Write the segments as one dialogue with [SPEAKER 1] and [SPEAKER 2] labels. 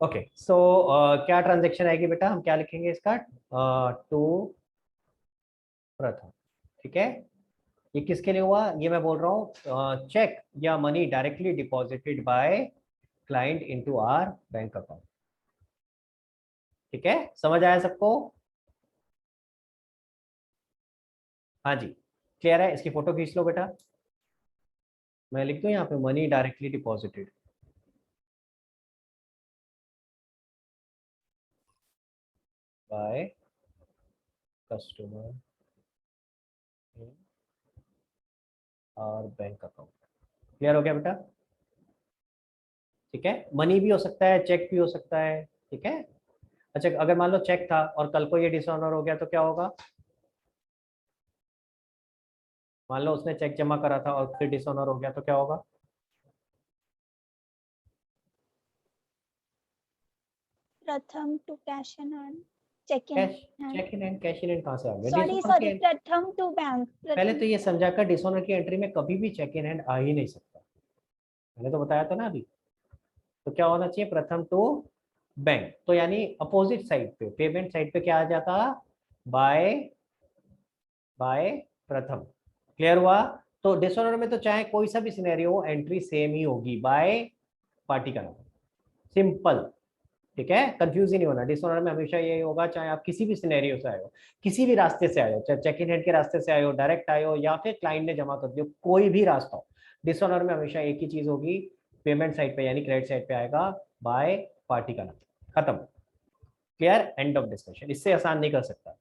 [SPEAKER 1] Okay so क्या transaction आएगी बेटा, हम क्या लिखेंगे इसका, टू प्रथम। ठीक है, ये किसके लिए हुआ, ये मैं बोल रहा हूँ चेक या money directly deposited by client into our bank account. ठीक है, समझ आया सबको? हाँ जी, क्लियर है? इसकी फोटो खींच लो बेटा, मैं लिख दूं यहाँ पे money directly deposited by customer और बैंक अकाउंट। क्लियर हो गया बेटा? ठीक है, मनी भी हो सकता है, चेक भी हो सकता है। ठीक है, अच्छा अगर मान लो चेक था और कल को ये डिसऑनर हो गया तो क्या होगा? मान लो उसने चेक जमा करा था और फिर डिसऑनर हो गया तो क्या होगा?
[SPEAKER 2] प्रथम to cash in hand, cheque in
[SPEAKER 1] cash,
[SPEAKER 2] hand,
[SPEAKER 1] cheque in and cash in कहाँ से आ गया?
[SPEAKER 2] सॉरी
[SPEAKER 1] डिसऑनर
[SPEAKER 2] सॉरी,
[SPEAKER 1] की
[SPEAKER 2] प्रथम टू बैंक,
[SPEAKER 1] पहले
[SPEAKER 2] प्रथम।
[SPEAKER 1] तो ये समझा कर डिसऑनर की एंट्री में कभी भी चेक इन हैंड आ ही नहीं सकता, मैंने तो बताया था ना अभी। तो क्या होना चाहिए, प्रथम टू बैंक, तो यानी अपोजिट साइड पे, पेमेंट साइड पे क्या आ जाता, बाय बाय प्रथम। क्लियर हुआ? तो डिसऑनर में तो चाहे कोई सा भी सिनेरियो हो, एंट्री सेम ही होगी, बाय पार्टी का नाम, सिंपल। ठीक है, कंफ्यूज ही नहीं होना, डिसऑनर में हमेशा यही होगा, चाहे आप किसी भी सिनेरियो से आए हो, किसी भी रास्ते से आए हो, चाहे चेक इन हेड के रास्ते से आए हो, डायरेक्ट आए हो, या फिर क्लाइंट ने जमा कर दिया, कोई भी रास्ता हो, डिसऑनर में हमेशा एक ही चीज होगी, पेमेंट साइड पे यानी क्रेडिट साइड पे आएगा बाय पार्टी का नाम। खत्म, क्लियर, एंड ऑफ डिस्कशन, इससे आसान नहीं कर सकता।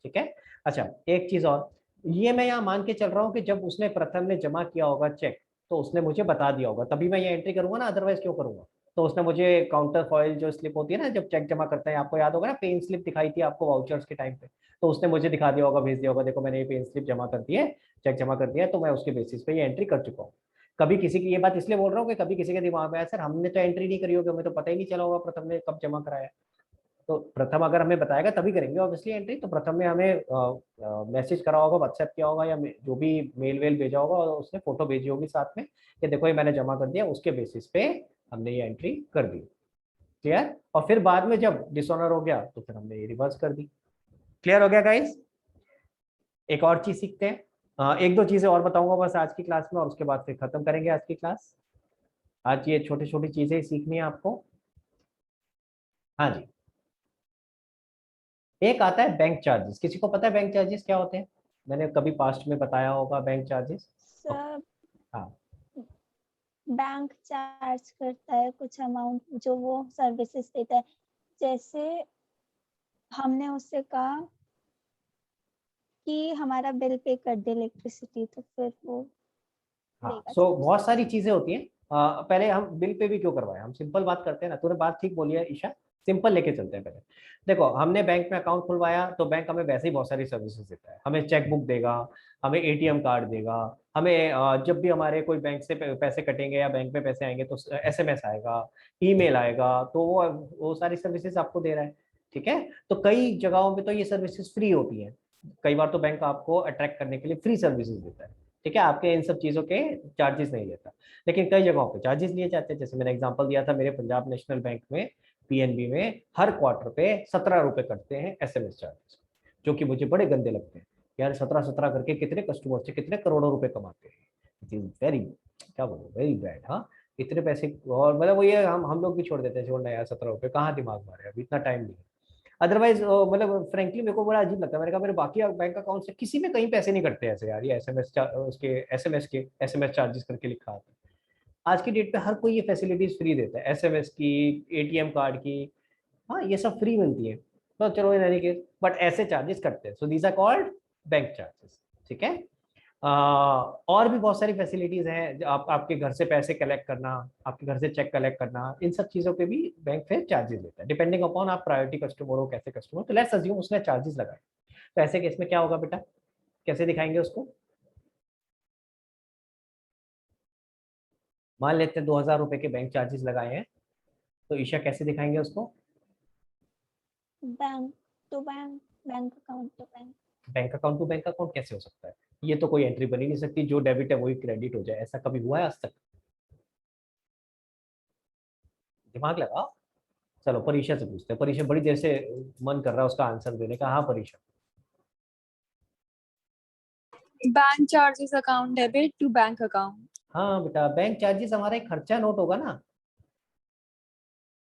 [SPEAKER 1] ठीक है, अच्छा एक चीज और, ये मैं यहाँ मान के चल रहा हूँ कि जब उसने प्रथम ने जमा किया होगा चेक, तो उसने मुझे बता दिया होगा, तभी मैं ये एंट्री करूंगा ना, अदरवाइज क्यों करूंगा? तो उसने मुझे काउंटर फॉइल जो स्लिप होती है ना जब चेक जमा करते हैं, आपको याद होगा ना, पेन स्लिप दिखाई थी आपको वाउचर्स के टाइम पे, तो उसने मुझे दिखा दिया होगा, भेज दिया होगा, देखो मैंने ये पेन स्लिप जमा कर दी है, चेक जमा कर दिया है, तो मैं उसके बेसिस पे ये एंट्री कर चुका हूँ। कभी किसी की, ये बात इसलिए बोल रहा हूँ कि कभी किसी के दिमाग में आया, सर हमने तो एंट्री नहीं करी होगी, हमें तो पता ही नहीं चला होगा प्रथम ने कब जमा कराया। तो प्रथम अगर हमें बताएगा तभी करेंगे ऑब्वियसली एंट्री, तो प्रथम ने हमें मैसेज करा होगा, व्हाट्सएप किया होगा, या जो भी मेल वेल भेजा होगा, और उसने फोटो भेजी होगी साथ में कि देखो ये मैंने जमा कर दिया, उसके बेसिस पे हमने ये एंट्री कर दी। क्लियर? और फिर बाद में जब डिसऑनर हो गया तो फिर हमने ये रिवर्स कर दी। क्लियर हो गया गाइस? एक और चीज सीखते हैं, एक दो चीजें और बताऊंगा बस आज की क्लास में, और उसके बाद फिर खत्म करेंगे आज की क्लास। आज ये छोटी छोटी चीजें ही सीखनी है आपको। हाँ जी, एक आता है बैंक चार्जेस, किसी को पता है बैंक चार्जेस क्या होते हैं? मैंने कभी पास्ट में बताया होगा बैंक चार्जेस।
[SPEAKER 2] सब
[SPEAKER 1] हाँ,
[SPEAKER 2] बैंक चार्ज करता है कुछ अमाउंट जो वो सर्विसेज देता है, जैसे हमने उससे कहा कि हमारा बिल पे कर दे इलेक्ट्रिसिटी, तो फिर वो
[SPEAKER 1] हाँ
[SPEAKER 2] लेगा
[SPEAKER 1] सो
[SPEAKER 2] चार्ज।
[SPEAKER 1] बहुत सारी चीजें होती हैं। पहले हम बिल पे भी क्यों करवाए, हम सिंपल बात करते हैं ना, तूने बात ठीक बोली है ईशा, सिंपल लेके चलते हैं पहले। देखो हमने बैंक में अकाउंट खुलवाया, तो बैंक हमें वैसे ही बहुत सारी सर्विसेज देता है, हमें चेक बुक देगा, हमें एटीएम कार्ड देगा, हमें जब भी हमारे कोई बैंक से पैसे कटेंगे या बैंक में पैसे आएंगे तो एसएमएस आएगा, ईमेल आएगा, तो वो सारी सर्विसेज आपको दे रहा है। ठीक है, तो कई जगहों पे तो ये सर्विसेज फ्री होती हैं, कई बार तो बैंक आपको अट्रैक्ट करने के लिए फ्री सर्विसेज देता है। ठीक है, आपके इन सब चीजों के चार्जेस नहीं लेता, लेकिन कई जगहों पे चार्जेस लिए जाते हैं, जैसे मैंने एग्जांपल दिया था, मेरे पंजाब नेशनल बैंक में, पीएनबी में हर क्वार्टर पे 17 रुपए कटते हैं एसएमएस चार्जेस, जो कि मुझे बड़े गंदे लगते हैं। यार 17 करके कितने कस्टमर से कितने करोड़ों रुपए कमाते हैं, इट इज वेरी, क्या बोलूं, वेरी बैड। हाँ, इतने पैसे, और मतलब वो ये हम लोग भी छोड़ देते हैं, छोड़ना यार 17 रुपए कहाँ दिमाग मारे, अभी इतना टाइम नहीं है। अदरवाइज मतलब फ्रेंकली मेरे को बड़ा अजीब लगता है, मैंने कहा मेरे बाकी बैंक अकाउंट से किसी में कहीं पैसे नहीं कटते ऐसे यार, ये एसएमएस चार्जेस करके लिखा आता है। आज की डेट पे हर कोई ये फैसिलिटीज फ्री देता है, एसएमएस की, एटीएम कार्ड की, हाँ ये सब फ्री मिलती है। तो चलो इन एनी केस, बट ऐसे चार्जेस करते हैं, so these are called bank charges. ठीक है, और भी बहुत सारी फैसिलिटीज हैं, जो आपके घर से पैसे कलेक्ट करना, आपके घर से चेक कलेक्ट करना, इन सब चीजों पे भी बैंक फिर चार्जेस लेता है, डिपेंडिंग अपॉन आप प्रायोरिटी कस्टमर हो कैसे कस्टमर, तो लेट्स अज्यूम उसने चार्जेस लगाए। तो ऐसे केस में क्या होगा बेटा, कैसे दिखाएंगे उसको? मान लेते हैं 2000 रुपए के बैंक चार्जेस लगाए हैं, तो ईशा कैसे दिखाएंगे उसको?
[SPEAKER 2] Bank to bank, bank account to bank.
[SPEAKER 1] Bank account to bank account कैसे हो सकता है? ये तो कोई एंट्री बनी नहीं सकती, जो डेबिट है वही क्रेडिट हो जाए, ऐसा कभी हुआ है आज तक? दिमाग लगाओ। चलो परीक्षा से पूछते हैं, परीक्षा बड़ी देर से मन कर रहा है उसका आंसर देने का। हाँ Pariksha.
[SPEAKER 3] Bank charges account debit to bank account.
[SPEAKER 1] हाँ बेटा, बैंक चार्जेस हमारा एक खर्चा नोट होगा ना,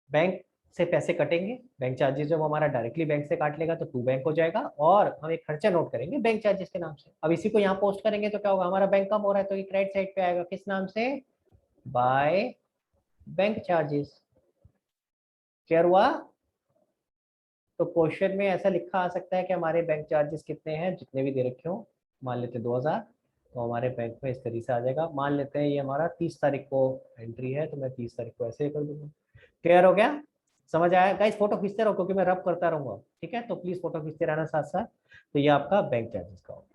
[SPEAKER 1] बैंक से पैसे कटेंगे, बैंक चार्जेस जब हमारा डायरेक्टली बैंक से काट लेगा तो टू बैंक हो जाएगा, और हम एक खर्चा नोट करेंगे बैंक चार्जेस के नाम से। अब इसी को यहाँ पोस्ट करेंगे तो क्या होगा, हमारा बैंक कम हो रहा है तो ये क्रेडिट साइड पे आएगा, किस नाम से, बाय बैंक चार्जेस। क्लियर हुआ? तो क्वेश्चन में ऐसा लिखा आ सकता है कि हमारे बैंक चार्जेस कितने हैं, जितने भी दे रखे हो, मान लेते 2000, तो हमारे बैंक में इस तरीके से आ जाएगा। मान लेते हैं ये हमारा 30 तारीख को एंट्री है, तो मैं 30 तारीख को ऐसे ही कर दूंगा। क्लियर हो गया? समझ आया गाइस? फोटो खींचते रहो क्योंकि मैं रब करता रहूंगा, ठीक है? तो प्लीज फोटो खींचते रहना साथ साथ। तो ये आपका बैंक चार्जेस का होगा।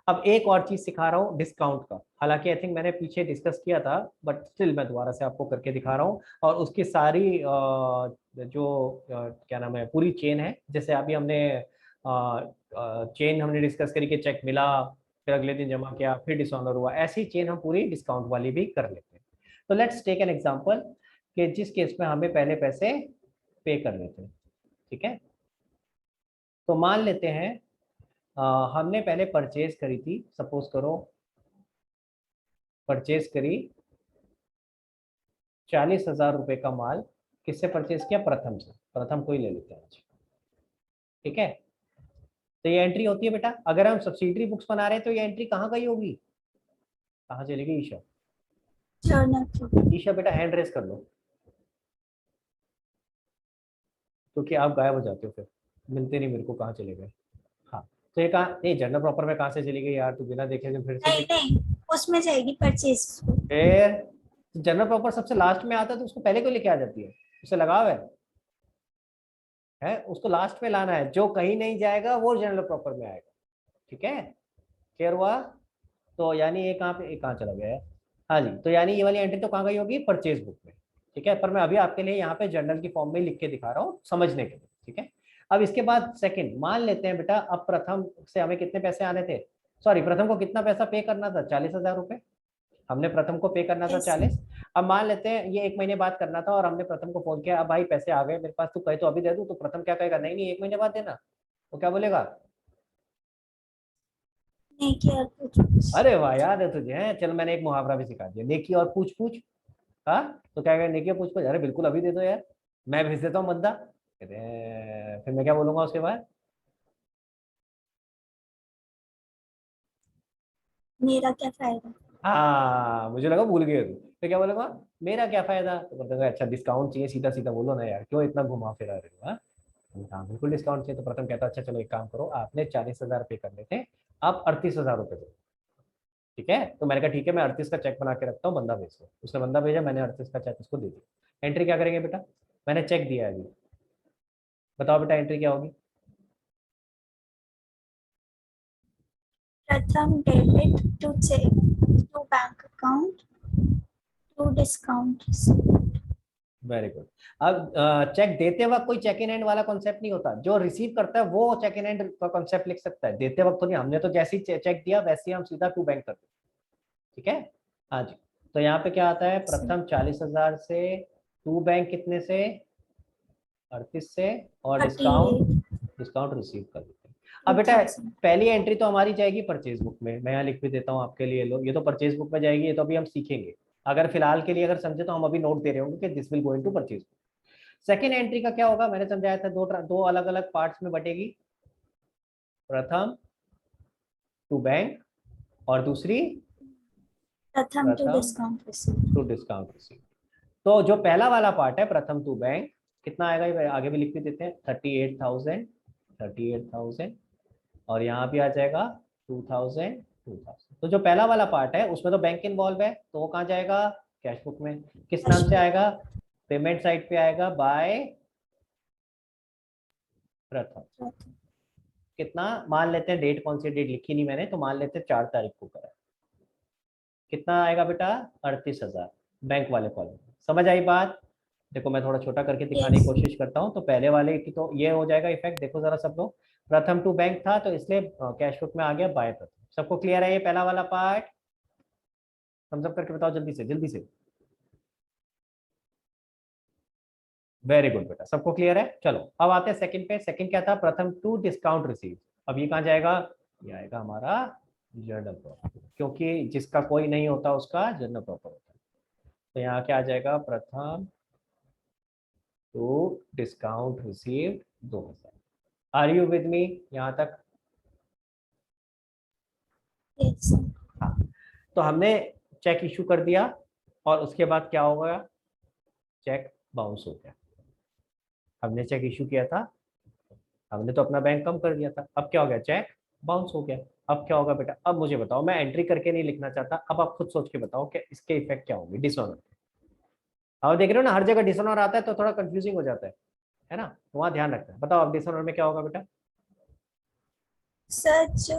[SPEAKER 1] अब एक और चीज सिखा रहा हूँ डिस्काउंट का, हालांकि आई थिंक मैंने पीछे डिस्कस किया था, बट स्टिल मैं दोबारा से आपको करके दिखा रहा हूँ। और उसकी सारी क्या नाम है, पूरी चेन है। जैसे अभी हमने चेन हमने डिस्कस करी कि चेक मिला, फिर अगले दिन जमा किया, फिर डिसऑनर हुआ, ऐसी चेन हम पूरी डिस्काउंट वाली भी कर लेते हैं। तो लेट्स टेक एन एग्जांपल कि जिस केस में हमें पहले पैसे पे करने थे, ठीक है? तो मान लेते हैं हमने पहले परचेज करी थी, सपोज करो परचेज करी 40,000 रुपए का माल। किससे परचेज किया? प्रथम से। प्रथम को ही ले लेते हैं आज, ठीक है? तो ये एंट्री होती है बेटा। अगर हम सब्सिडरी बुक्स बना रहे हैं तो ये एंट्री कहाँ गई होगी, कहाँ चलेगी ईशा?
[SPEAKER 2] जर्नल।
[SPEAKER 1] ईशा बेटा हैंड रेस कर लो, क्योंकि आप गायब हो जाते हो, फिर मिलते नहीं मेरे को, कहाँ चले गए? हाँ, तो ये कहाँ नहीं, जनरल प्रॉपर में कहाँ से चली गई यार, तू बिना देखे से फिर से
[SPEAKER 2] नहीं नहीं, उसमें जाएगी परचेज।
[SPEAKER 1] फिर जनरल प्रॉपर सबसे लास्ट में आता है, तो उसको पहले क्यों लेके आ जाती है? उससे लगाव है उसको लास्ट में लाना है, जो कहीं नहीं जाएगा वो जनरल प्रॉपर में आएगा, ठीक है? क्लियर हुआ? तो यानी ये कहाँ पे, ये कहाँ चला गया है? हाँ जी, तो यानी ये वाली एंट्री तो कहाँ गई होगी? परचेज बुक में, ठीक है? पर मैं अभी आपके लिए यहाँ पे जर्नल की फॉर्म में लिख के दिखा रहा हूँ समझने के लिए, ठीक है? अब इसके बाद सेकंड मान लेते हैं बेटा, अब प्रथम से हमें कितने पैसे आने थे, सॉरी प्रथम को कितना पैसा पे करना था? 40,000 रुपए हमने प्रथम को पे करना था, 40। अब मान लेते हैं ये 1 महीने बाद करना था, और हमने प्रथम को फोन किया, अब भाई पैसे आ गए मेरे पास, तू कहे तो अभी दे दूं? तो प्रथम क्या कहेगा, नहीं नहीं 1 महीने बाद देना। तो क्या बोलेगा?
[SPEAKER 2] नहीं किया कुछ।
[SPEAKER 1] अरे वाह, याद है तुझे, हैं? चल मैंने एक मुहावरा भी सिखा दिया, नेकी और पूछ पूछ। हाँ, तो क्या कहेगा, नेकी और पूछ पूछ, अरे बिल्कुल अभी दे दो यार, मैं भेज देता हूँ बंदा। कहते हैं फिर मैं क्या बोलूंगा उसके बाद?
[SPEAKER 2] मेरा क्या फायदा।
[SPEAKER 1] हाँ, मुझे लगा भूल गए तू। फिर क्या बोलेगा? मेरा क्या फायदा? तो बोलते अच्छा डिस्काउंट चाहिए, सीधा सीधा बोलो ना यार, क्यों इतना घुमा फिरा रहे हो? हाँ? हाँ बिल्कुल डिस्काउंट चाहिए। तो प्रथम कहता अच्छा चलो एक काम करो, आपने 40,000 पे करने थे, आप 38,000 रुपए दो, ठीक है? तो मैंने कहा ठीक है, मैं 38 का चेक बना के रखता हूँ, बंदा भेज दो। उसने बंदा भेजा, मैंने 38 का चेक उसको दे दिया। एंट्री क्या करेंगे बेटा? मैंने चेक दिया है अभी, बताओ बेटा एंट्री क्या होगी?
[SPEAKER 2] Pratham debit to cheque to bank account to discount.
[SPEAKER 1] Very good. अब चेक देते वक्त कोई चेक इन हैंड वाला कॉन्सेप्ट नहीं होता, जो रिसीव करता है वो चेक इन हैंड का कॉन्सेप्ट लिख सकता है, देते वक्त तो नहीं। हमने तो जैसे ही चेक दिया वैसे ही हम सीधा टू बैंक करते हैं, ठीक है? हाँ जी। तो यहाँ पे क्या आता है, प्रथम 40,000 से, टू बैंक कितने से? 38 से, और डिस्काउंट,
[SPEAKER 2] 38
[SPEAKER 1] डिस्काउंट रिसीव कर देते हैं। अब बेटा
[SPEAKER 2] 2000।
[SPEAKER 1] पहली एंट्री तो हमारी जाएगी परचेज बुक में, मैं यहाँ लिख भी देता हूँ आपके लिए, लोग ये तो परचेज बुक में जाएगी, ये तो अभी हम सीखेंगे। अगर फिलहाल के लिए अगर समझे तो हम अभी नोट दे रहे होंगे कि this will go into purchase book. Second entry का क्या होगा, मैंने समझाया था, दो अलग अलग पार्ट्स में बटेगी। प्रथम टू बैंक, और दूसरी
[SPEAKER 2] Pratham to
[SPEAKER 1] Pratham
[SPEAKER 2] discount receive.
[SPEAKER 1] To discount receive. तो जो पहला वाला पार्ट है प्रथम टू बैंक, कितना आएगा ये आगे भी लिख भी देते हैं, 38,000, 38,000, और यहाँ भी आ जाएगा 2,000, 2,000। तो जो पहला वाला पार्ट है उसमें तो बैंक इन्वॉल्व है, तो वो कहाँ जाएगा? कैश बुक में। किस नाम से आएगा? पेमेंट साइड पे आएगा, बाय प्रथम। कितना मान लेते हैं, डेट कौन सी डेट लिखी नहीं मैंने, तो मान लेते हैं 4 तारीख को करा। कितना आएगा बेटा? 38,000 बैंक वाले कॉलम। समझ आई बात? देखो मैं थोड़ा छोटा करके दिखाने की
[SPEAKER 2] यस।
[SPEAKER 1] कोशिश करता हूँ। तो पहले वाले की तो ये हो जाएगा इफेक्ट, देखो जरा सब लोग, प्रथम टू बैंक था तो इसलिए कैश बुक में आ गया बाय प्रथम। सबको क्लियर है ये पहला वाला पार्ट? थम्स अप करके बताओ जल्दी से जल्दी से। वेरी गुड बेटा, सबको क्लियर है। चलो अब आते हैं सेकंड पे। सेकंड क्या था? प्रथम टू डिस्काउंट रिसीव। अब ये कहाँ जाएगा? ये आएगा हमारा जर्नल प्रॉपर, क्योंकि जिसका कोई नहीं होता उसका जर्नल प्रॉपर होता है। तो यहाँ क्या आ जाएगा? Pratham to discount receive 2000। Are you with me यहाँ तक?
[SPEAKER 2] yes,
[SPEAKER 1] हाँ, तो हमने चेक इशू कर दिया और उसके बाद क्या होगा? चेक बाउंस हो गया। हमने चेक इशू किया था, हमने तो अपना बैंक कम कर दिया था, अब क्या हो गया? चेक बाउंस हो गया। अब क्या होगा बेटा? अब मुझे बताओ, मैं एंट्री करके नहीं लिखना चाहता, अब आप खुद सोच के बताओ कि इसके इफेक्ट क्या होंगे डिसऑनर। अब देख रहे हो ना, हर जगह डिसऑनर आता है तो थोड़ा कंफ्यूजिंग हो जाता है ना? तो वहाँ ध्यान रखना है। बताओ अब डिसऑनर में क्या होगा बेटा?
[SPEAKER 2] सर जो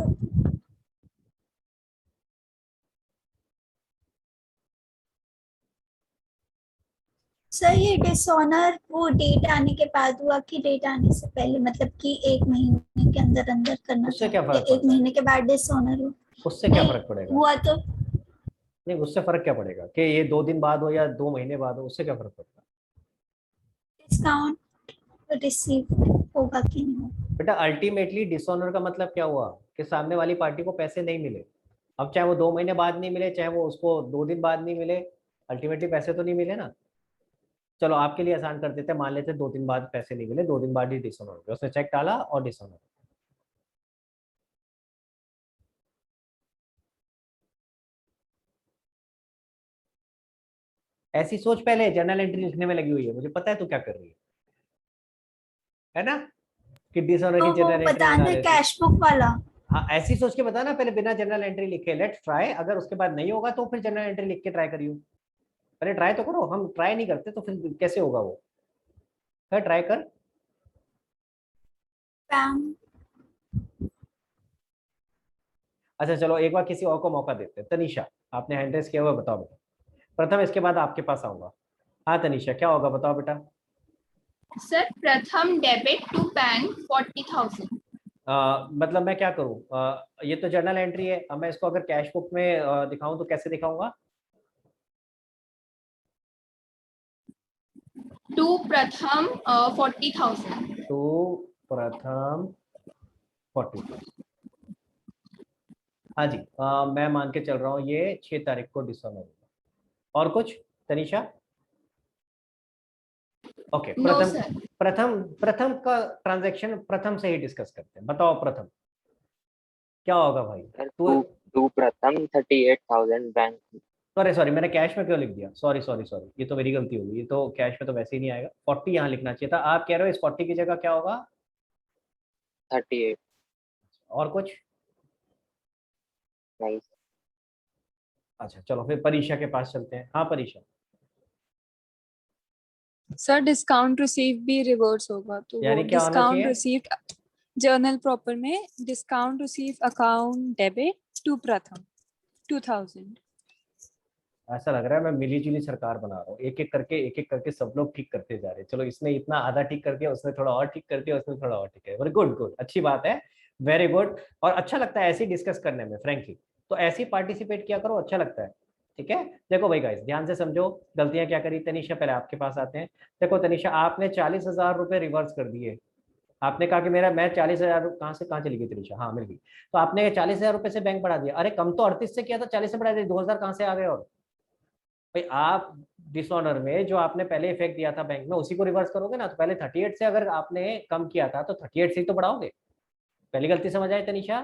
[SPEAKER 2] सर ये डिसऑनर वो डेट आने के बाद हुआ कि डेट आने से पहले, मतलब कि 1 महीने के अंदर अंदर करना
[SPEAKER 1] उससे
[SPEAKER 2] था
[SPEAKER 1] क्या
[SPEAKER 2] या
[SPEAKER 1] फर्क
[SPEAKER 2] 1
[SPEAKER 1] पड़ता है?
[SPEAKER 2] महीने के बाद डिसऑनर हुआ?
[SPEAKER 1] उससे क्या
[SPEAKER 2] नहीं
[SPEAKER 1] फर्क पड़ेगा?
[SPEAKER 2] हुआ तो
[SPEAKER 1] नहीं, उससे फर्क क्या पड़ेगा कि ये 2 दिन बाद हो या 2 महीने बाद हो? उससे क्या फर्क पड़ता है?
[SPEAKER 2] डिस्काउंट रिसीव होगा कि नहीं होगा?
[SPEAKER 1] बेटा अल्टीमेटली डिसऑनर का मतलब क्या हुआ? कि सामने वाली पार्टी को पैसे नहीं मिले। अब चाहे वो 2 महीने बाद नहीं मिले, चाहे वो उसको 2 दिन बाद नहीं मिले, अल्टीमेटली पैसे तो नहीं मिले ना। चलो आपके लिए आसान कर देते हैं, मान लेते हैं 2 दिन बाद पैसे नहीं मिले, 2 दिन बाद ही डिसऑनर हो गया, उसने चेक डाला और डिसऑनर। ऐसी सोच पहले जर्नल एंट्री लिखने में लगी हुई है, मुझे पता है तू क्या कर रही है ना? कि डिसऑनर की
[SPEAKER 2] तो वो
[SPEAKER 1] जर्नल एंट्री बना
[SPEAKER 2] बताना
[SPEAKER 1] लेती।
[SPEAKER 2] कैश बुक वाला।
[SPEAKER 1] हाँ, ऐसी सोच के बता ना पहले, बिना जर्नल एंट्री लिखे। लेट्स ट्राई, अगर उसके बाद नहीं होगा तो फिर जर्नल एंट्री लिख के ट्राई करियो। पहले ट्राई तो करो, हम ट्राई नहीं करते तो फिर कैसे होगा वो? फिर ट्राई कर।
[SPEAKER 2] बैंक
[SPEAKER 1] अच्छा चलो एक बार किसी और को मौका देते हैं। तनीषा, आपने हैंड रेस किया हुआ, बताओ बेटा। प्रथम इसके बाद आपके पास आऊंगा। हाँ तनीषा, क्या होगा बताओ बेटा?
[SPEAKER 3] Sir, Pratham debit to bank 40,000.
[SPEAKER 1] मतलब मैं क्या करूँ? ये तो जर्नल एंट्री है, अब मैं इसको अगर कैश बुक में दिखाऊं तो कैसे दिखाऊंगा?
[SPEAKER 3] To Pratham 40,000.
[SPEAKER 1] तो प्रथम 40,000। हाँ जी, मैं मान के चल रहा हूँ ये 6 तारीख को डिसऑनर होगा। और कुछ तनीषा? ओके,
[SPEAKER 3] No,
[SPEAKER 1] प्रथम।
[SPEAKER 3] sir.
[SPEAKER 1] प्रथम प्रथम का ट्रांजैक्शन प्रथम से ही डिस्कस करते हैं। बताओ प्रथम क्या होगा भाई?
[SPEAKER 4] सर
[SPEAKER 1] तो
[SPEAKER 4] टू प्रथम 38,000 बैंक।
[SPEAKER 1] सॉरी सॉरी, मैंने कैश में क्यों लिख दिया? सॉरी सॉरी सॉरी, ये तो मेरी गलती होगी। ये तो कैश में तो वैसे ही नहीं आएगा, 40 यहाँ लिखना चाहिए था। आप कह रहे हो इस 40 की जगह क्या होगा?
[SPEAKER 4] 38
[SPEAKER 1] और कुछ?
[SPEAKER 4] नहीं
[SPEAKER 1] अच्छा चलो फिर परीक्षा के पास चलते हैं। हाँ परीक्षा,
[SPEAKER 3] Sir, discount receipt भी reverse होगा, तो वो
[SPEAKER 1] यानी क्या होना
[SPEAKER 3] discount
[SPEAKER 1] चाहिए?
[SPEAKER 3] receipt journal proper में discount receipt account debit to Pratham 2,000.
[SPEAKER 1] ऐसा लग रहा है मैं मिली जुली सरकार बना रहा हूँ, एक एक करके सब लोग ठीक करते जा रहे हैं। चलो इसने इतना आधा ठीक कर दिया, उसने थोड़ा और ठीक कर दिया, उसने थोड़ा और ठीक किया। वेरी गुड गुड, अच्छी बात है। Very good. और अच्छा लगता है ऐसे ही डिस्कस करने में फ्रेंकली। तो ऐसे ही पार्टिसिपेट किया करो, अच्छा लगता है। ठीक है, देखो भाई गाइस ध्यान से समझो गलतियां क्या करी। तनीषा पहले आपके पास आते हैं। देखो तनीषा, आपने 40,000 रुपए रिवर्स कर दिए। आपने कहा कि मेरा मैं 40,000 कहाँ से कहाँ चली गई तनीषा? हाँ मिल गई। तो आपने 40,000 रुपए से बैंक बढ़ा दिया। अरे कम तो 38 से किया था, 40 से बढ़ा दिया, 2,000 कहाँ से आ गए? और भाई आप डिसऑनर में जो आपने पहले इफेक्ट दिया था बैंक में उसी को रिवर्स करोगे ना। तो पहले 38 से अगर आपने कम किया था तो 38 से ही तो बढ़ाओगे। पहली गलती समझ आए तनीषा?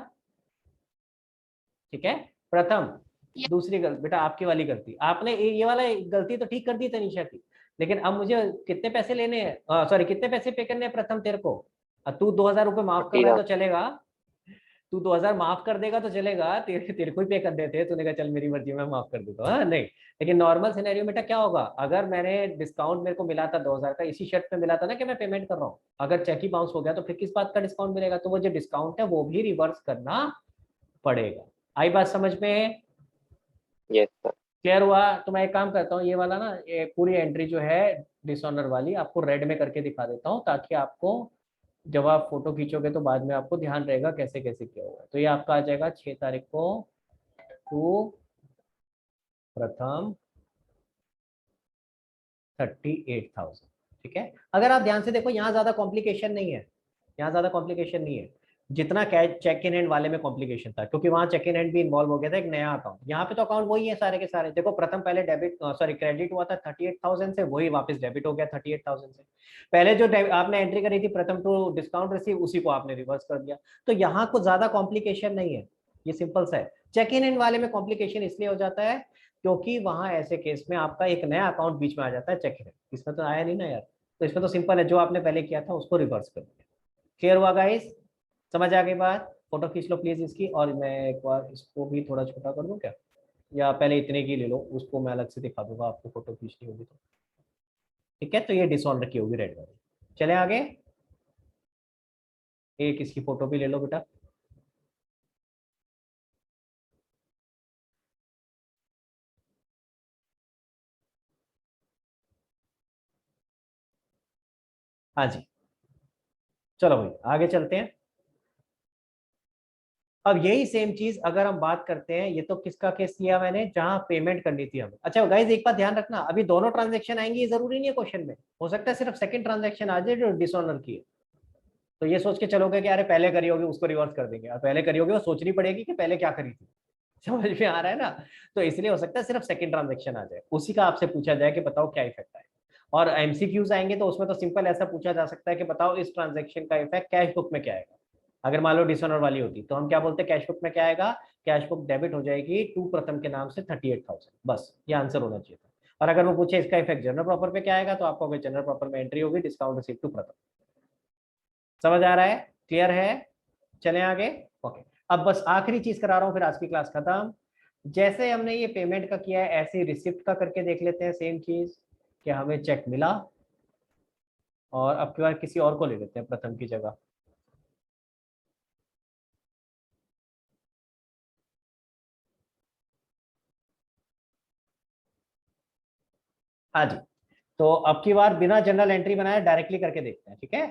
[SPEAKER 1] ठीक है। प्रथम,
[SPEAKER 3] Yes.
[SPEAKER 1] दूसरी गलती बेटा आपकी वाली गलती, आपने ये वाला गलती तो ठीक कर दी तनीषा की। लेकिन अब मुझे कितने पैसे लेने हैं? सॉरी, कितने पैसे पे करने हैं प्रथम तेरे को? तू 2,000 रुपये माफ कर रहा है तो
[SPEAKER 4] 40,000
[SPEAKER 1] चलेगा। तू 2,000 माफ कर देगा तो चलेगा, तेरे तेरे को ही पे कर देते। तूने कहा चल मेरी मर्जी, मैं माफ कर देता हूँ। हाँ नहीं, लेकिन नॉर्मल सिनेरियो बेटा क्या होगा? अगर मैंने डिस्काउंट मेरे को मिला था 2,000 का, इसी शर्त पे मिला था ना कि मैं पेमेंट कर रहा हूँ, अगर चेक ही बाउंस हो गया तो फिर किस बात का डिस्काउंट मिलेगा? तो वो जो डिस्काउंट है वो भी रिवर्स करना पड़ेगा। आई बात समझ में?
[SPEAKER 4] Yes sir.
[SPEAKER 1] क्लियर हुआ? तो मैं एक काम करता हूँ, ये वाला ना ये पूरी एंट्री जो है डिसऑनर वाली आपको रेड में करके दिखा देता हूँ, ताकि आपको जब आप फोटो खींचोगे तो बाद में आपको ध्यान रहेगा कैसे कैसे किया हुआ है। तो ये आपका आ जाएगा 6 तारीख को टू प्रथम 38,000। ठीक है, अगर आप ध्यान से देखो यहाँ ज्यादा कॉम्प्लिकेशन नहीं है, यहाँ ज्यादा कॉम्प्लिकेशन नहीं है जितना कैश चेक इन हैंड वाले में कॉम्प्लिकेशन था, क्योंकि वहां चेक इन हैंड भी इन्वॉल्व हो गया था एक नया अकाउंट। यहाँ पे तो अकाउंट वही है सारे के सारे। देखो प्रथम पहले डेबिट सॉरी क्रेडिट हुआ था 38,000 से, वही वापस डेबिट हो गया 38,000 से। पहले जो आपने एंट्री करी थी प्रथम टू डिस्काउंट रिसीव, उसी को आपने रिवर्स कर दिया। तो यहाँ कुछ ज्यादा कॉम्प्लिकेशन नहीं है, ये सिंपल सा है। चेक इन हैंड वाले में कॉम्प्लिकेशन इसलिए हो जाता है क्योंकि वहां ऐसे केस में आपका एक नया अकाउंट बीच में आ जाता है चेक इन हैंड, इसमें तो आया नहीं ना यार। तो इसमें तो सिंपल है, जो आपने पहले किया था उसको रिवर्स कर दिया। क्लियर हुआ गाइस, समझ आ गई बात? फोटो खींच लो प्लीज इसकी, और मैं एक बार इसको भी थोड़ा छोटा कर दूं क्या, या पहले इतने की ले लो, उसको मैं अलग से दिखा दूंगा आपको, फोटो खींचनी होगी तो। ठीक है, तो ये डिसऑनर की होगी रेड वाली। चले आगे, एक इसकी फोटो भी ले लो बेटा। हाँ जी, चलो भाई आगे चलते हैं। अब यही सेम चीज अगर हम बात करते हैं, ये तो किसका केस लिया मैंने, जहां पेमेंट करनी थी हमें। अच्छा गाइज एक बात ध्यान रखना, अभी दोनों ट्रांजैक्शन आएंगी ये जरूरी नहीं है क्वेश्चन में, हो सकता है सिर्फ सेकंड ट्रांजैक्शन आ जाए जो डिसऑनर की है। तो ये सोच के चलोगे कि अरे पहले करी होगी उसको रिवर्स कर देंगे, और पहले करी होगी वो सोचनी पड़ेगी कि पहले क्या करी थी। समझ में आ रहा है ना? तो इसलिए हो सकता है सिर्फ सेकंड ट्रांजैक्शन आ जाए, उसी का आपसे पूछा जाए कि बताओ क्या इफेक्ट आए। और एमसीक्यूज आएंगे तो उसमें तो सिंपल ऐसा पूछा जा सकता है कि बताओ इस ट्रांजैक्शन का इफेक्ट कैश बुक में क्या आएगा। अगर मान लो डिसऑनर वाली होती तो हम क्या बोलते, कैश बुक में क्या आएगा, कैश बुक डेबिट हो जाएगी टू प्रथम के नाम से 38,000, बस ये आंसर होना चाहिए था। और अगर वो पूछे इसका इफेक्ट जनरल प्रॉपर पे क्या आएगा, तो आपको जनरल प्रॉपर में एंट्री होगी डिस्काउंट रिसीव टू प्रथम। समझ आ रहा है? क्लियर है? चले आगे। ओके, अब बस आखिरी चीज करा रहा हूँ फिर आज की क्लास खत्म। जैसे हमने ये पेमेंट का किया है, ऐसे रिसिप्ट का करके देख लेते हैं सेम चीज, कि हमें चेक मिला, और अब की बार किसी और को ले लेते हैं प्रथम की जगह। हाँ जी, तो अब की बार बिना जनरल एंट्री बनाए डायरेक्टली करके देखते हैं, ठीक है?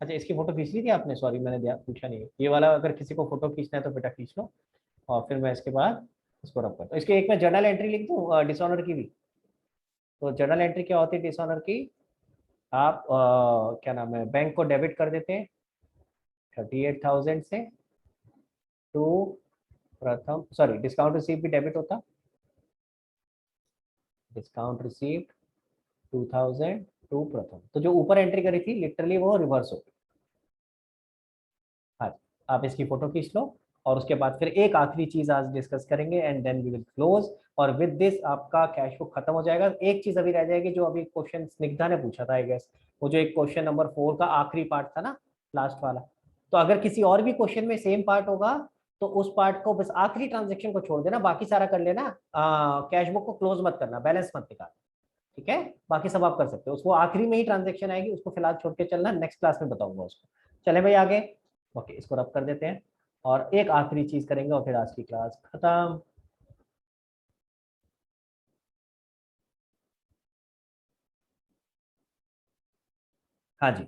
[SPEAKER 1] अच्छा इसकी फोटो खींच ली थी आपने, सॉरी मैंने पूछा नहीं, ये वाला अगर किसी को फोटो खींचना है तो बेटा खींच लो, और फिर मैं इसके बाद इसको रब करता हूँ। इसके एक मैं जर्नल एंट्री लिख दूँ डिसऑनर की भी। तो जर्नल एंट्री क्या होती है डिसऑनर की, आप क्या नाम है, बैंक को डेबिट कर देते हैं 38,000 से टू प्रथम, सॉरी डिस्काउंट रिसीव भी डेबिट होता, डिस्काउंट रिसीव 2,000 टू प्रथम। तो जो ऊपर एंट्री करी थी लिटरली वो रिवर्स हो गई। हाँ जी, आप इसकी फोटो खींच लो, और उसके बाद फिर एक आखिरी चीज आज डिस्कस करेंगे and then we will close. और विद दिस आपका कैश बुक खत्म हो जाएगा। एक चीज अभी रह जाएगी जो अभी क्वेश्चन स्निग्धा ने पूछा था आई गेस, वो जो एक क्वेश्चन नंबर 4 का आखिरी पार्ट था ना, लास्ट वाला। तो अगर किसी और भी क्वेश्चन में सेम पार्ट होगा तो उस पार्ट को बस आखिरी ट्रांजेक्शन को छोड़ देना, बाकी सारा कर लेना। कैश बुक को क्लोज मत करना, बैलेंस मत निकालना, ठीक है? बाकी सब आप कर सकते हो, उसको आखिरी में ही ट्रांजेक्शन आएगी, उसको फिलहाल छोड़ के चलना, नेक्स्ट क्लास में बताऊंगा उसको। चले भाई आगे। ओके, इसको रब कर देते हैं और एक आखिरी चीज करेंगे और फिर आज की क्लास खत्म। हाँ जी,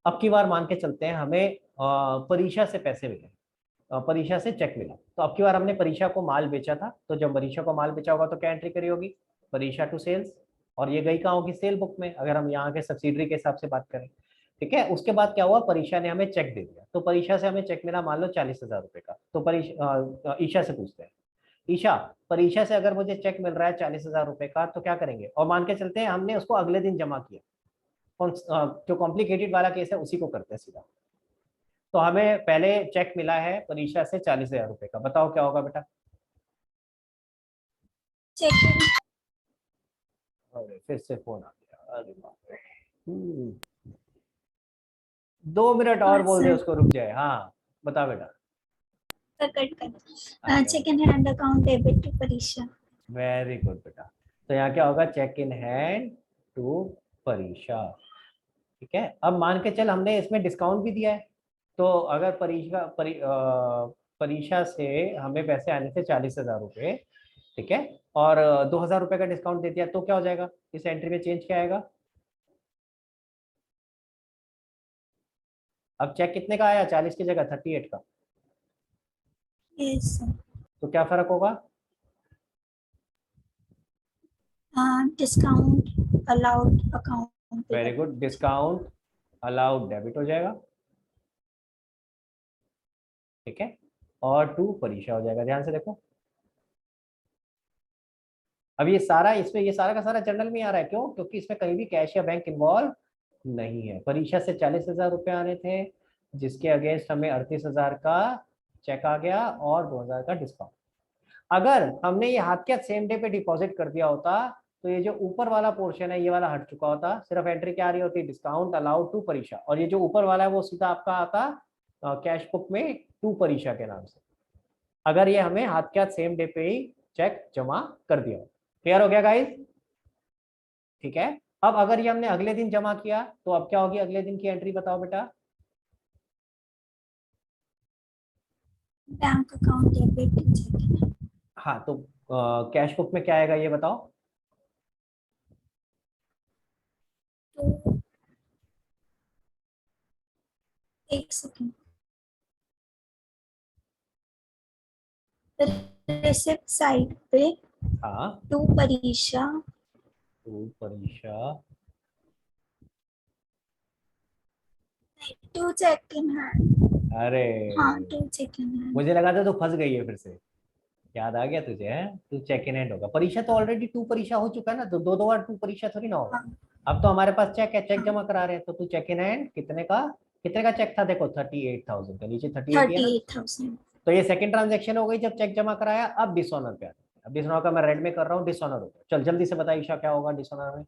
[SPEAKER 1] अब की बार मान के चलते हैं हमें परीक्षा से पैसे मिले, परीक्षा से चेक मिला। तो अब की बार हमने परीक्षा को माल बेचा था, तो जब परीक्षा को माल बेचा होगा तो क्या एंट्री करी होगी, परीक्षा टू सेल्स, और ये गई कहाँ होगी, सेल बुक में, अगर हम यहाँ के सब्सिडरी के हिसाब से बात करें। ठीक है, उसके बाद क्या हुआ, परीक्षा ने हमें चेक दे दिया, तो परीक्षा से हमें चेक मिला मान लो 40,000 रुपए का। तो ईशा से पूछते हैं, ईशा परीक्षा से अगर मुझे चेक मिल रहा है 40,000 रुपए का, तो क्या करेंगे? और मान के चलते हैं हमने उसको अगले दिन जमा किया, जो कॉम्प्लिकेटेड वाला केस है उसी को करते हैं सीधा। तो हमें पहले चेक मिला है परीक्षा से 40,000 रुपए का, बताओ क्या होगा बेटा?
[SPEAKER 2] चेक
[SPEAKER 1] अरे फिर से फोन आ गया, अरे बाप रे। 2 मिनट और बोल दे उसको, रुक जाए। हाँ बता बेटा।
[SPEAKER 2] कट कर cheque in hand account debit to Pariksha.
[SPEAKER 1] Very good बेटा, तो यहाँ क्या होगा, चेक इन हैंड टू परीक्षा। ठीक है, अब मान के चल हमने इसमें डिस्काउंट भी दिया है, तो अगर परीक्षा से हमें पैसे आने थे 40,000 रुपए, ठीक है, और 2,000 रुपए का डिस्काउंट दे दिया, तो क्या हो जाएगा, इस एंट्री में चेंज क्या आएगा? अब चेक कितने का आया, 40 की जगह 38 का,
[SPEAKER 2] यस
[SPEAKER 1] तो क्या फर्क होगा?
[SPEAKER 2] Discount allowed account.
[SPEAKER 1] Very good, discount allowed debit हो जाएगा, ठीक है, और टू परीक्षा हो जाएगा। ध्यान से देखो, अब ये सारा इसमें ये सारा का सारा जनरल में आ रहा है, क्यों? क्योंकि इसमें कहीं भी कैश या बैंक इन्वॉल्व नहीं है। परीक्षा से 40,000 रुपये आने थे, जिसके अगेंस्ट हमें 38,000 का चेक आ गया और 2,000 का डिस्काउंट। अगर हमने ये हाथ के हाथ सेम डे पे डिपॉजिट कर दिया होता तो ये जो ऊपर वाला पोर्शन है ये वाला हट चुका होता, सिर्फ एंट्री क्या आ रही होती, डिस्काउंट अलाउड टू परीक्षा, और ये जो ऊपर वाला है वो सीधा आपका आता कैश बुक में टू परीक्षा के नाम से, अगर ये हमें हाथ के हाथ सेम डे पे ही चेक जमा कर दिया। क्लियर हो गया गाइस? ठीक है, अब अगर ये हमने अगले दिन जमा किया तो अब क्या होगी अगले दिन की एंट्री, बताओ बेटा।
[SPEAKER 2] Bank account debit.
[SPEAKER 1] हाँ, तो कैश बुक में क्या आएगा ये बताओ।
[SPEAKER 2] तो एक सेकंड, रिसिप्ट साइड पे
[SPEAKER 1] हाँ,
[SPEAKER 2] टू परीक्षा,
[SPEAKER 1] टू परीक्षा,
[SPEAKER 2] टू चेक इन हैंड।
[SPEAKER 1] अरे
[SPEAKER 2] हाँ, टू चेक इन हैंड।
[SPEAKER 1] मुझे लगा था तू फंस गई है फिर से, याद आ गया तुझे है, तू चेक इन हैंड होगा। परीक्षा तो ऑलरेडी टू परीक्षा हो चुका है ना, तो दो दो बार टू परीक्षा थोड़ी ना होगा। अब तो हमारे पास चेक है, चेक जमा करा रहे हैं, तो तू चेक इन हैंड कितने का चेक था, देखो 38,000 का, नीचे 38 है ना,
[SPEAKER 2] 38,000।
[SPEAKER 1] तो ये सेकंड ट्रांजेक्शन हो गई जब चेक जमा कराया। अब डिसऑनर पे आता है, अब डिसऑनर का मैं रेड में कर रहा हूँ, डिसऑनर होगा। चल जल्दी से बता ईशा क्या होगा डिसऑनर में।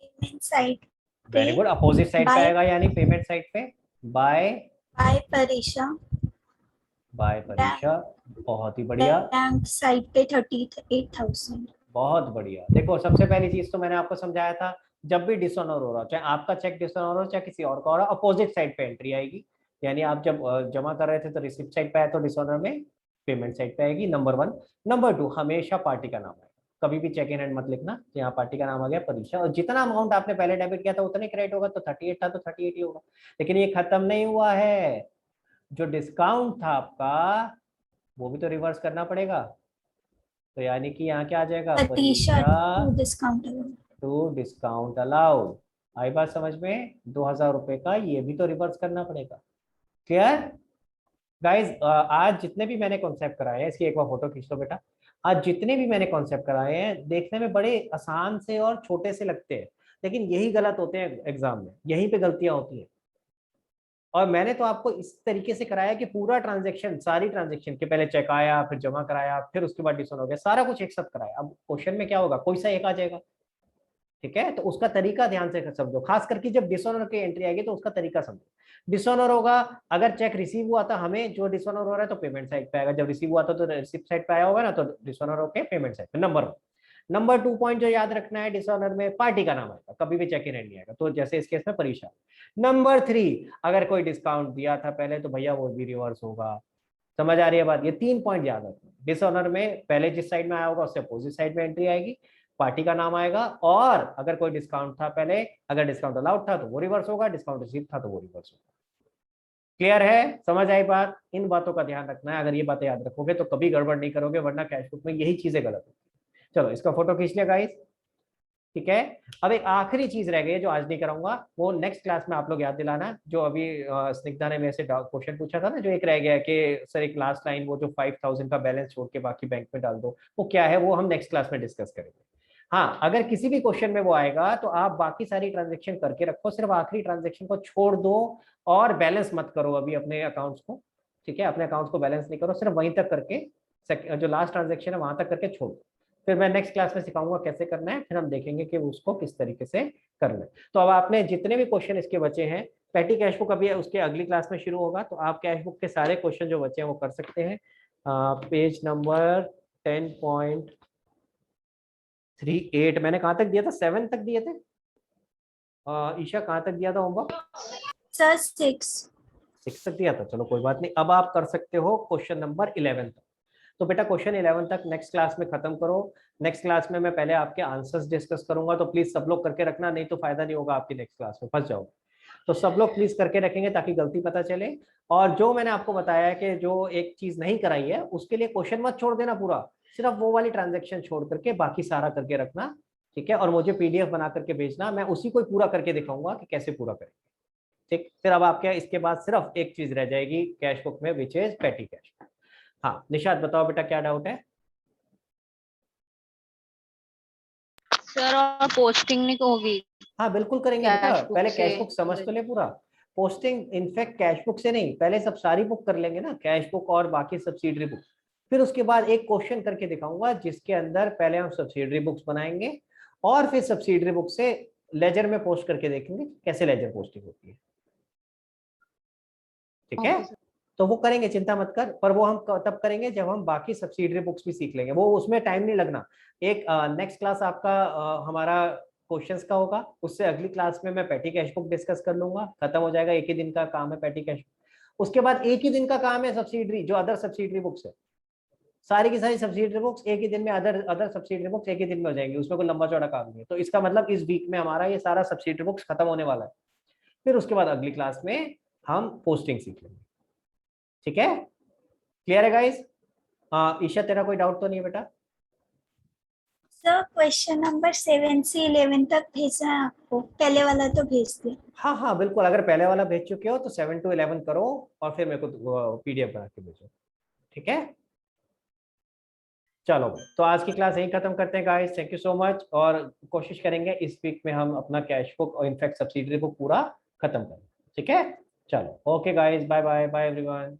[SPEAKER 2] Payment side
[SPEAKER 1] very good, opposite side पे आएगा, यानी पेमेंट साइड पे बाय
[SPEAKER 2] परीक्षा,
[SPEAKER 1] बहुत ही बढ़िया,
[SPEAKER 2] बैंक साइड पे 38,000।
[SPEAKER 1] बहुत बढ़िया। देखो सबसे पहली चीज तो मैंने आपको समझाया था, जब भी डिसऑनर हो रहा हो, चाहे आपका चेक डिसऑनर हो चाहे किसी और का हो रहा हो, अपोजिट साइड पे एंट्री आएगी। यानी आप जब जमा कर रहे थे तो रिसिप्ट साइड पे आया, तो डिसऑनर में पेमेंट साइड पे आएगी, नंबर 1। नंबर 2, हमेशा पार्टी का नाम आएगा, कभी भी चेक इन हैंड मत लिखना, तो यहाँ पार्टी का नाम आ गया परीक्षा, और जितना अमाउंट आपने पहले डेबिट किया था उतने क्रेडिट होगा, तो 38 था तो 38 ही होगा। लेकिन ये खत्म नहीं हुआ है, जो डिस्काउंट था आपका वो भी तो रिवर्स करना पड़ेगा, तो यानी कि यहाँ क्या आ जाएगा,
[SPEAKER 2] परीक्षा
[SPEAKER 1] परीक्षा
[SPEAKER 2] to discount.
[SPEAKER 1] To discount allowed. आई बात समझ में? 2,000 रुपए का ये भी तो रिवर्स करना पड़ेगा। Clear guys? आज जितने भी मैंने कॉन्सेप्ट कराए हैं, इसकी एक बार फोटो खींच लो बेटा। आज जितने भी मैंने कॉन्सेप्ट कराए हैं देखने में बड़े आसान से और छोटे से लगते हैं, लेकिन यही गलत होते हैं एग्जाम में, यहीं पे गलतियां होती हैं। और मैंने तो आपको इस तरीके से कराया कि पूरा ट्रांजेक्शन, सारी ट्रांजेक्शन के पहले चेक आया, फिर जमा कराया, फिर उसके बाद डिसऑन हो गया, सारा कुछ एक साथ कराया। अब क्वेश्चन में क्या होगा, कोई सा एक आ जाएगा, ठीक है, तो उसका तरीका ध्यान से समझो, खास करके जब डिसऑनर की एंट्री आएगी तो उसका तरीका समझो। डिसऑनर होगा, अगर चेक रिसीव हुआ था हमें, जो डिसऑनर हो रहा है तो पेमेंट साइड पे आएगा, जब रिसीव हुआ था तो रिसिप्ट साइड पे आया होगा ना, तो डिसऑनर होके पेमेंट साइड पे। नंबर 1। नंबर 2 पॉइंट जो याद रखना है, डिसऑनर में पार्टी का नाम आएगा, कभी भी चेक इन हैंड नहीं आएगा, तो जैसे इस केस में परीक्षा। नंबर 3, अगर कोई डिस्काउंट दिया था पहले तो भैया वो भी रिवर्स होगा। समझ आ रही है बात? ये 3 पॉइंट याद रखना। डिसऑनर में पहले जिस साइड में आया होगा उससे अपोजिट साइड में एंट्री आएगी, पार्टी का नाम आएगा, और अगर कोई डिस्काउंट था पहले, अगर डिस्काउंट अलाउड था तो वो रिवर्स होगा, डिस्काउंट रिसीव था तो वो रिवर्स होगा। क्लियर है? समझ आई बात? इन बातों का ध्यान रखना है, अगर ये बातें याद रखोगे तो कभी गड़बड़ नहीं करोगे, वरना कैश बुक में यही चीजें गलत होती है। चलो इसका फोटो खींच लिया गाइस, ठीक है। अब एक आखिरी चीज रह गई है जो आज नहीं कराऊंगा, वो नेक्स्ट क्लास में आप लोग याद दिलाना, जो अभी स्निग्धा ने मेरे से क्वेश्चन पूछा था ना, जो एक रह गया कि सर एक लास्ट लाइन, वो जो 5,000 का बैलेंस छोड़ के बाकी बैंक में डाल दो, वो क्या है, वो हम नेक्स्ट क्लास में डिस्कस करेंगे। हाँ, अगर किसी भी क्वेश्चन में वो आएगा तो आप बाकी सारी ट्रांजेक्शन करके रखो, सिर्फ आखिरी ट्रांजेक्शन को छोड़ दो, और बैलेंस मत करो अभी अपने अकाउंट्स को, ठीक है, अपने अकाउंट्स को बैलेंस नहीं करो, सिर्फ वहीं तक करके, जो लास्ट ट्रांजेक्शन है वहां तक करके छोड़ दो। फिर मैं नेक्स्ट क्लास में सिखाऊंगा कैसे करना है, फिर हम देखेंगे कि उसको किस तरीके से करना है। तो अब आपने जितने भी क्वेश्चन इसके बचे हैं, पैटी कैश बुक अभी उसके अगली क्लास में शुरू होगा, तो आप कैश बुक के सारे क्वेश्चन जो बचे हैं वो कर सकते हैं। पेज नंबर 10.38 मैंने कहाँ तक दिया था, 7 तक दिए थे। ईशा कहाँ तक दिया था होमवर्क?
[SPEAKER 2] सर 6
[SPEAKER 1] तक दिया था, चलो कोई बात नहीं। अब आप कर सकते हो क्वेश्चन नंबर 11 तक। तो बेटा क्वेश्चन 11 तक नेक्स्ट क्लास में खत्म करो। नेक्स्ट क्लास में मैं पहले आपके आंसर्स डिस्कस करूंगा, तो प्लीज सब लोग करके रखना, नहीं तो फायदा नहीं होगा, आपकी नेक्स्ट क्लास में फंस जाओगे। तो सब लोग प्लीज करके रखेंगे ताकि गलती पता चले। और जो मैंने आपको बताया है कि जो एक चीज नहीं कराई है उसके लिए क्वेश्चन मत छोड़ देना पूरा, सिर्फ वो वाली ट्रांजेक्शन छोड़ करके बाकी सारा करके रखना, ठीक है। और मुझे पीडीएफ बना करके भेजना, मैं उसी को पूरा करके दिखाऊंगा कि कैसे पूरा करें, ठीक। फिर अब आपके इसके बाद सिर्फ एक चीज रह जाएगी कैश बुक में, विच इज पेटी कैश। हाँ निशाद बताओ बेटा क्या डाउट है?
[SPEAKER 5] सर और पोस्टिंग नहीं होगी?
[SPEAKER 1] हाँ बिल्कुल करेंगे
[SPEAKER 5] कैश
[SPEAKER 1] बेटा,
[SPEAKER 5] बुक
[SPEAKER 1] पहले
[SPEAKER 5] से
[SPEAKER 1] कैश बुक समझ तो ले पूरा। पोस्टिंग इनफैक्ट कैश बुक से नहीं, पहले सब सारी बुक कर लेंगे ना, कैश बुक और बाकी सब्सिडरी बुक। फिर उसके बाद एक क्वेश्चन करके दिखाऊंगा जिसके अंदर पहले हम सब्सिडरी बुक्स बनाएंगे और फिर सब्सिडरी बुक से लेजर में पोस्ट करके देखेंगे कैसे लेजर पोस्टिंग होती है, ठीक है। तो वो करेंगे, चिंता मत कर, पर वो हम तब करेंगे जब हम बाकी सब्सिडरी बुक्स भी सीख लेंगे, वो उसमें टाइम नहीं लगना। एक नेक्स्ट क्लास आपका हमारा क्वेश्चंस का होगा, उससे अगली क्लास में मैं पेटी कैश बुक डिस्कस कर लूंगा, खत्म हो जाएगा, एक ही दिन का काम है पेटी कैश। उसके बाद एक ही दिन का काम है सब्सिडरी, जो अदर सब्सिडरी बुक्स है, सारी की सारी सब्सिडरी बुक्स एक ही दिन में, अदर सब्सिडरी बुक्स एक ही दिन में हो जाएंगी, उसमें कोई लंबा चौड़ा काम नहीं है। तो इसका मतलब इस वीक में हमारा ये सारा सब्सिडरी बुक्स खत्म होने वाला है। फिर उसके बाद अगली क्लास में हम पोस्टिंग सीख लेंगे, ठीक है। क्लियर है गाइस? ईशा तेरा कोई डाउट तो नहीं है बेटा?
[SPEAKER 2] सर क्वेश्चन नंबर 7 से 11 तक भेजना है आपको, पहले वाला तो भेज दिया।
[SPEAKER 1] हाँ हाँ बिल्कुल, अगर पहले वाला भेज चुके हो तो 7 to 11 करो और फिर मेरे को पीडीएफ बना के भेजो, ठीक है। चलो तो आज की क्लास यहीं खत्म करते हैं guys, thank you so much. और कोशिश करेंगे इस वीक में हम अपना कैश बुक और इनफैक्ट सब्सिडरी बुक पूरा खत्म करें, ठीक है। चलो okay guys, bye bye bye everyone.